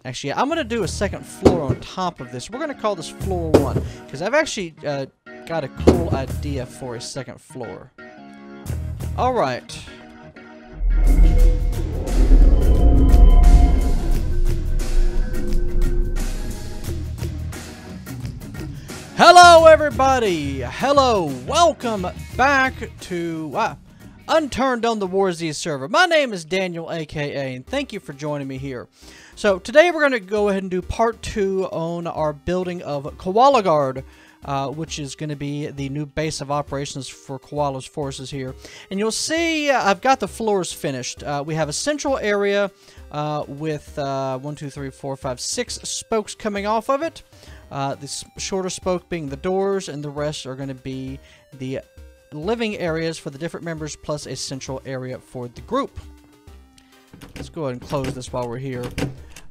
Actually, I'm going to do a second floor on top of this. We're going to call this floor 1, because I've actually got a cool idea for a second floor. Alright. Hello, everybody! Hello! Welcome back to Unturned on the WarZ server. My name is DanielAKA, and thank you for joining me here. So, today we're going to go ahead and do part 2 on our building of Koalaguarde, which is going to be the new base of operations for Koala's forces here. And you'll see I've got the floors finished. We have a central area with 1, 2, 3, 4, 5, 6 spokes coming off of it. The shorter spoke being the doors, and the rest are going to be the living areas for the different members, plus a central area for the group. Let's go ahead and close this while we're here.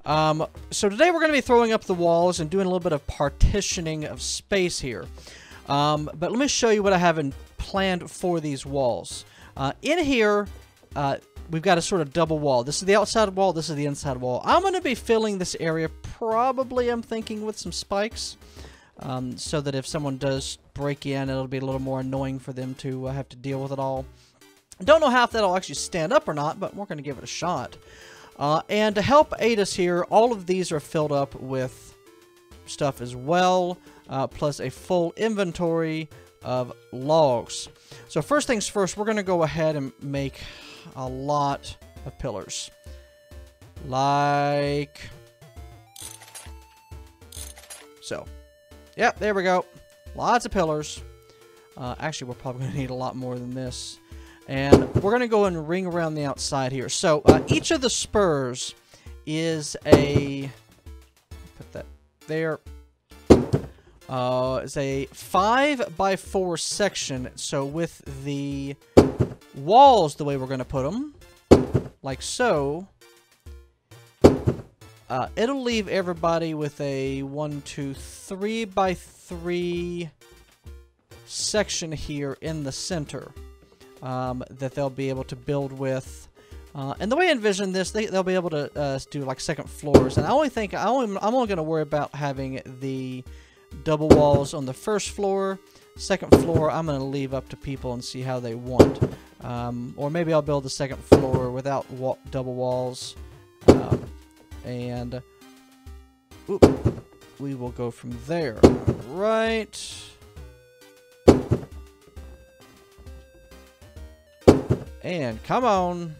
So today we're going to be throwing up the walls and doing a little bit of partitioning of space here. But let me show you what I have planned for these walls. In here, we've got a sort of double wall. This is the outside wall, this is the inside wall. I'm going to be filling this area, probably, I'm thinking, with some spikes. So that if someone does break in, it'll be a little more annoying for them to have to deal with it all. Don't know how if that'll actually stand up or not, but we're going to give it a shot. And to help aid us here, all of these are filled up with stuff as well, plus a full inventory of logs. So first things first, we're going to go ahead and make a lot of pillars. Like so. Yep, there we go. Lots of pillars. Actually, we're probably going to need a lot more than this. And we're going to go and ring around the outside here. So, each of the spurs is a... Put that there. It's a 5x4 section. So, with the walls the way we're going to put them, like so... it'll leave everybody with a 1, 2, 3x3 section here in the center that they'll be able to build with. And the way I envision this, they'll be able to do like second floors. And I only think I'm only going to worry about having the double walls on the first floor. Second floor, I'm going to leave up to people and see how they want. Or maybe I'll build the second floor without double walls. And we will go from there. Right. And come on.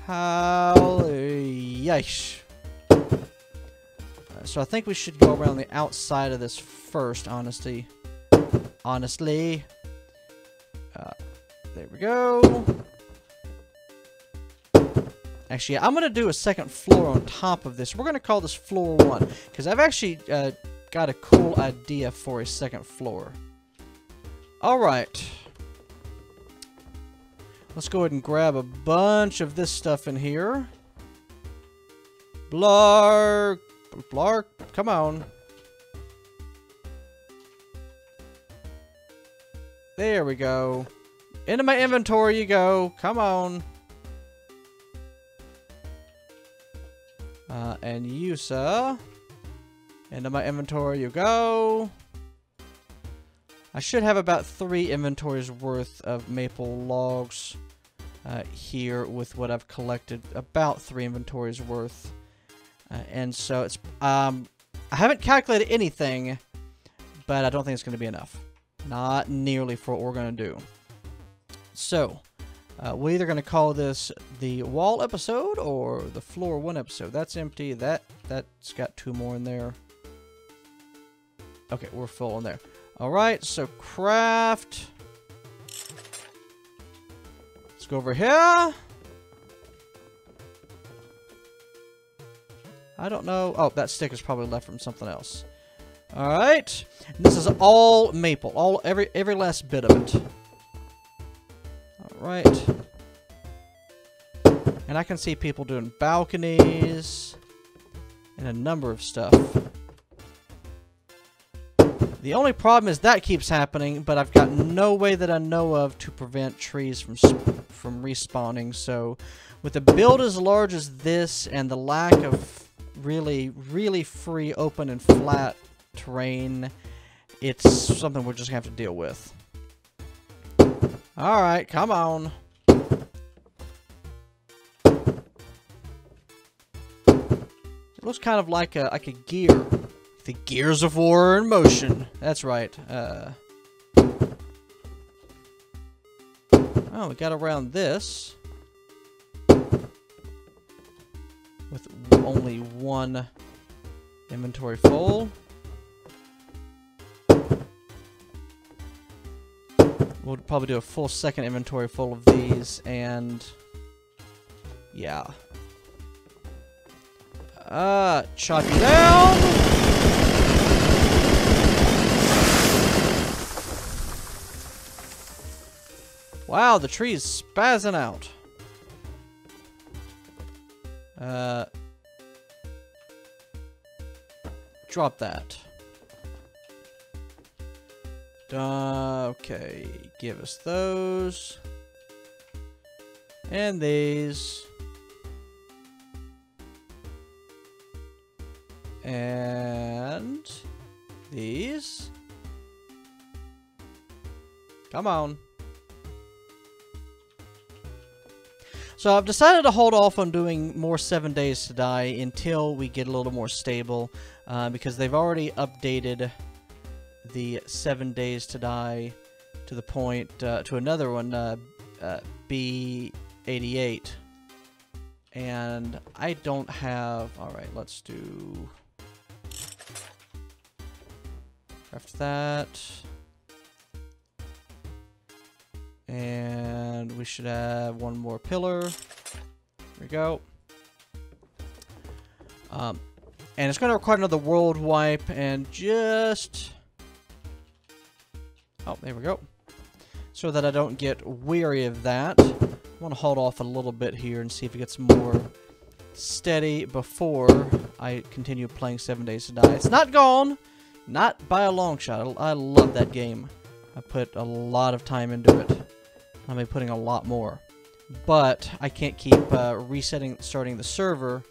Hallelujah. So I think we should go around the outside of this first, honestly. There we go. Actually, I'm going to do a second floor on top of this. We're going to call this floor 1, because I've actually got a cool idea for a second floor. Alright. Let's go ahead and grab a bunch of this stuff in here. Blark, come on. There we go. Into my inventory you go. Come on. And you, sir. Into my inventory you go. I should have about 3 inventories worth of maple logs here with what I've collected. About 3 inventories worth. And so it's... I haven't calculated anything, but I don't think it's going to be enough. Not nearly for what we're going to do. So... we're either going to call this the wall episode or the floor 1 episode. That's empty. That's got 2 more in there. Okay, we're full in there. Alright, so craft. Let's go over here. I don't know. Oh, that stick is probably left from something else. Alright. This is all maple. Every last bit of it. Alright. And I can see people doing balconies and a number of stuff. The only problem is that keeps happening, but I've got no way that I know of to prevent trees from respawning. So with a build as large as this and the lack of really free, open, and flat terrain, it's something we're just going to have to deal with. Alright, come on. It looks kind of like a gear. The gears of war are in motion. That's right. Oh, we got around this with only one inventory full. We'll probably do a full second inventory full of these, and yeah. Chop you down! Wow, the tree's spazzing out. Drop that. Okay, give us those. And these. And these. Come on. So I've decided to hold off on doing more 7 Days to Die until we get a little more stable, because they've already updated the 7 Days to Die to the point, to another one, B88. And I don't have... Alright, let's do... Craft that. And we should have one more pillar. There we go. And it's going to require another world wipe, and just... Oh, there we go. So that I don't get weary of that. I want to hold off a little bit here and see if it gets more steady before I continue playing 7 Days to Die. It's not gone! Not by a long shot. I love that game. I put a lot of time into it. I'll be putting a lot more. But I can't keep starting the server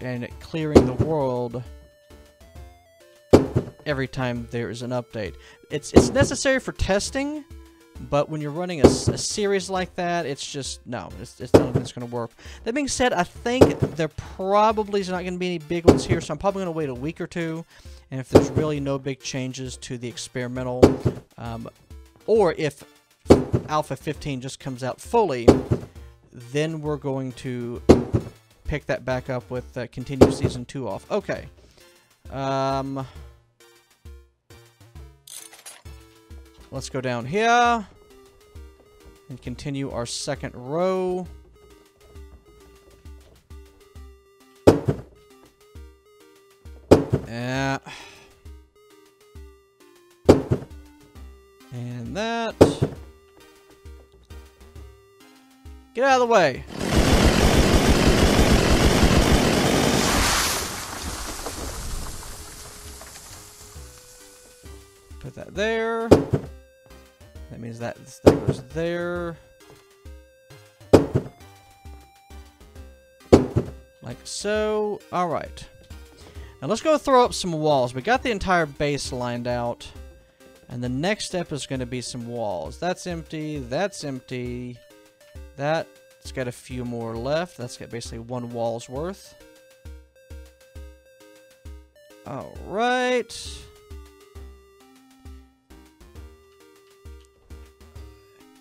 and clearing the world every time there's an update. It's necessary for testing, but when you're running a series like that, it's just, no, it's not going to work. That being said, I think there probably is not going to be any big ones here, so I'm probably going to wait a week or two, and if there's really no big changes to the experimental, or if Alpha 15 just comes out fully, then we're going to pick that back up with continue Season 2 off. Okay. Let's go down here and continue our second row. And that. Get out of the way. Put that there. That means that goes there. Like so. Alright. Now let's go throw up some walls. We got the entire base lined out. And the next step is going to be some walls. That's empty. That's empty. That's got a few more left. That's got basically one wall's worth. Alright.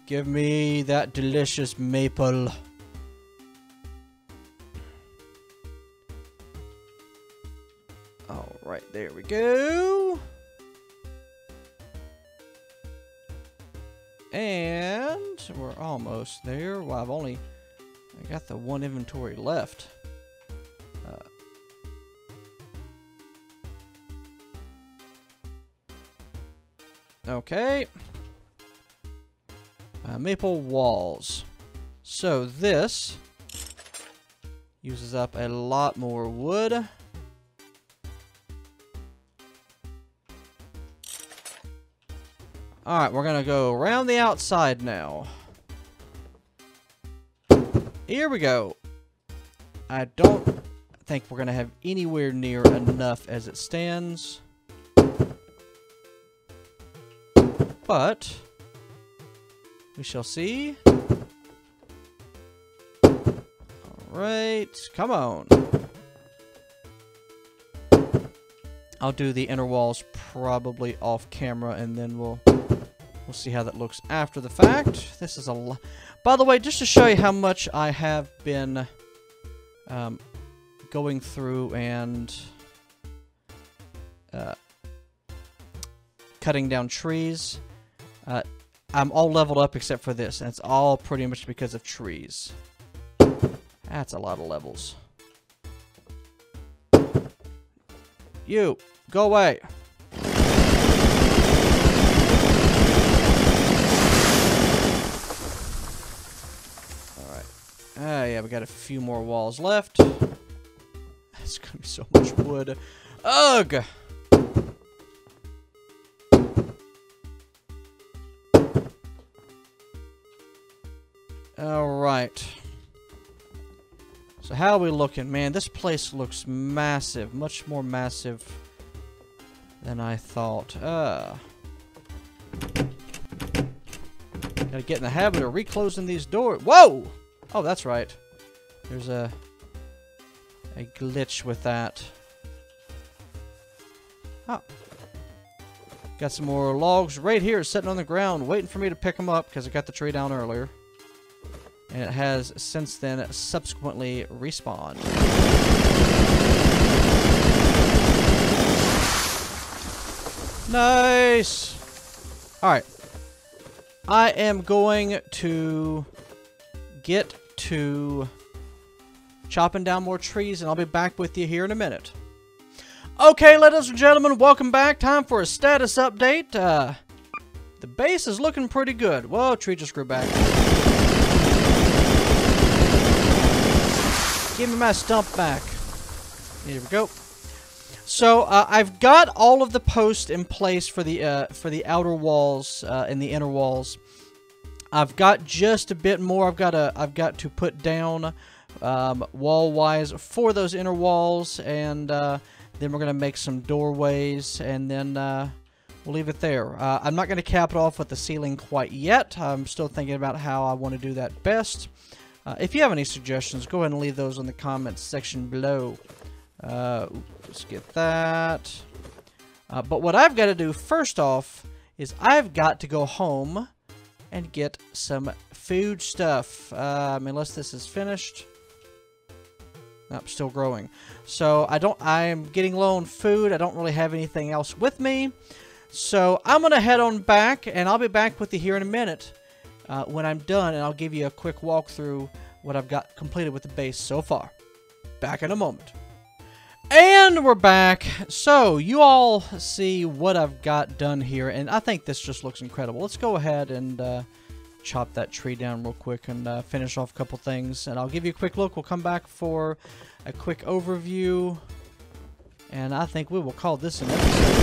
Give me that delicious maple. Alright, there we go. And we're almost there. Well, I got the one inventory left. Okay. Maple walls. So this uses up a lot more wood. Alright, we're gonna go around the outside now. Here we go. I don't think we're gonna have anywhere near enough as it stands. But we shall see. Alright, come on. I'll do the inner walls probably off camera, and then we'll see how that looks after the fact. This is a lot. By the way, just to show you how much I have been going through and cutting down trees. I'm all leveled up except for this, and it's all pretty much because of trees. That's a lot of levels. You, go away. Alright. Yeah, we got a few more walls left. It's gonna be so much wood. Ugh! Alright. So how are we looking? Man, this place looks massive. Much more massive than I thought. Gotta get in the habit of reclosing these doors. Whoa! Oh, that's right. There's a glitch with that. Oh. Got some more logs right here sitting on the ground waiting for me to pick them up because I got the tree down earlier. And it has since then subsequently respawned. Nice! Alright. I am going to get to chopping down more trees, and I'll be back with you here in a minute. Okay, ladies and gentlemen, welcome back. Time for a status update. The base is looking pretty good. Whoa, a tree just grew back. Give me my stump back. Here we go. So I've got all of the posts in place for the outer walls and the inner walls. I've got just a bit more. I've got to put down wall-wise for those inner walls, and then we're gonna make some doorways, and then we'll leave it there. I'm not gonna cap it off with the ceiling quite yet. I'm still thinking about how I want to do that best. If you have any suggestions, go ahead and leave those in the comments section below. Let's get that. But what I've got to do first off is I've got to go home and get some food stuff. Unless this is finished. Nope, still growing. So I'm getting low on food. I don't really have anything else with me. So I'm going to head on back, and I'll be back with you here in a minute. When I'm done, and I'll give you a quick walkthrough what I've got completed with the base so far. Back in a moment. And we're back. So, you all see what I've got done here, and I think this just looks incredible. Let's go ahead and chop that tree down real quick and finish off a couple things, and I'll give you a quick look. We'll come back for a quick overview, and I think we will call this an episode.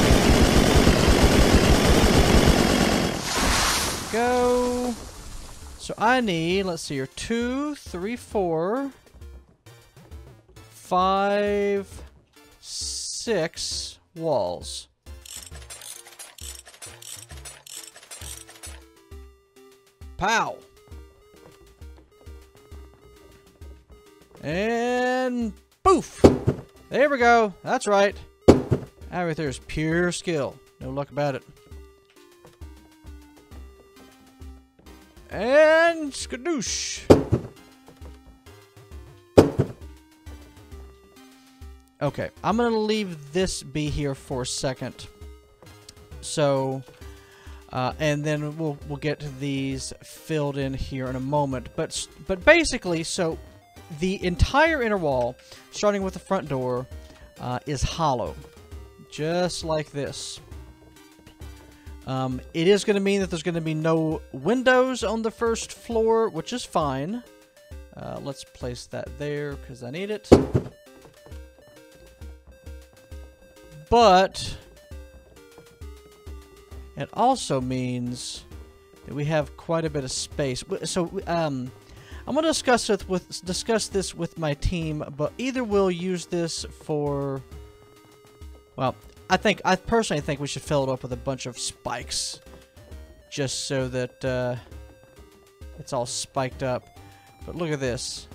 Go. So I need, let's see here, 2, 3, 4, 5, 6 walls. Pow! And poof! There we go. That's right. Everything is pure skill. No luck about it. And skadoosh. Okay, I'm gonna leave this be here for a second. So, and then we'll get these filled in here in a moment. But basically, so the entire inner wall, starting with the front door, is hollow, just like this. It is going to mean that there's going to be no windows on the first floor, which is fine. Let's place that there because I need it. But It also means that we have quite a bit of space. So, I'm going to discuss this with my team, but either we'll use this for... Well, I personally think we should fill it up with a bunch of spikes. Just so that it's all spiked up. But look at this.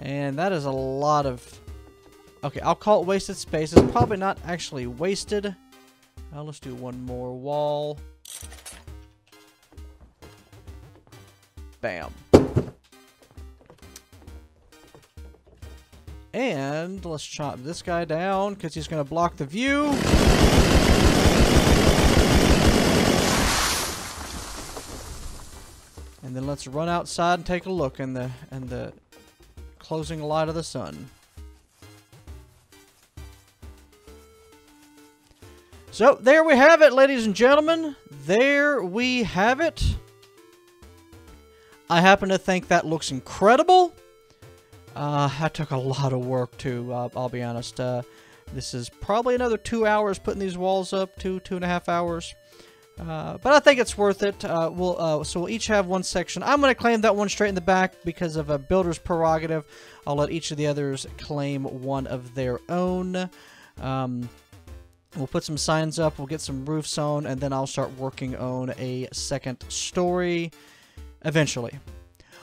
And that is a lot of... Okay, I'll call it wasted space. It's probably not actually wasted. Let's do one more wall. Bam. And let's chop this guy down because he's going to block the view. And then let's run outside and take a look in the closing light of the sun. So, there we have it, ladies and gentlemen. There we have it. I happen to think that looks incredible. That took a lot of work, too, I'll be honest. This is probably another 2 hours putting these walls up, 2.5 hours. But I think it's worth it. So we'll each have one section. I'm going to claim that one straight in the back because of a builder's prerogative. I'll let each of the others claim one of their own. We'll put some signs up, we'll get some roofs on, and then I'll start working on a second story eventually.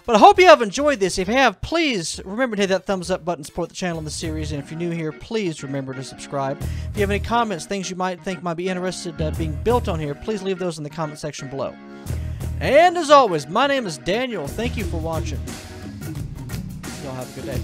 But I hope you have enjoyed this. If you have, please remember to hit that thumbs up button to support the channel and the series. And if you're new here, please remember to subscribe. If you have any comments, things you might think might be interested being built on here, please leave those in the comment section below. And as always, my name is Daniel. Thank you for watching. Y'all have a good day.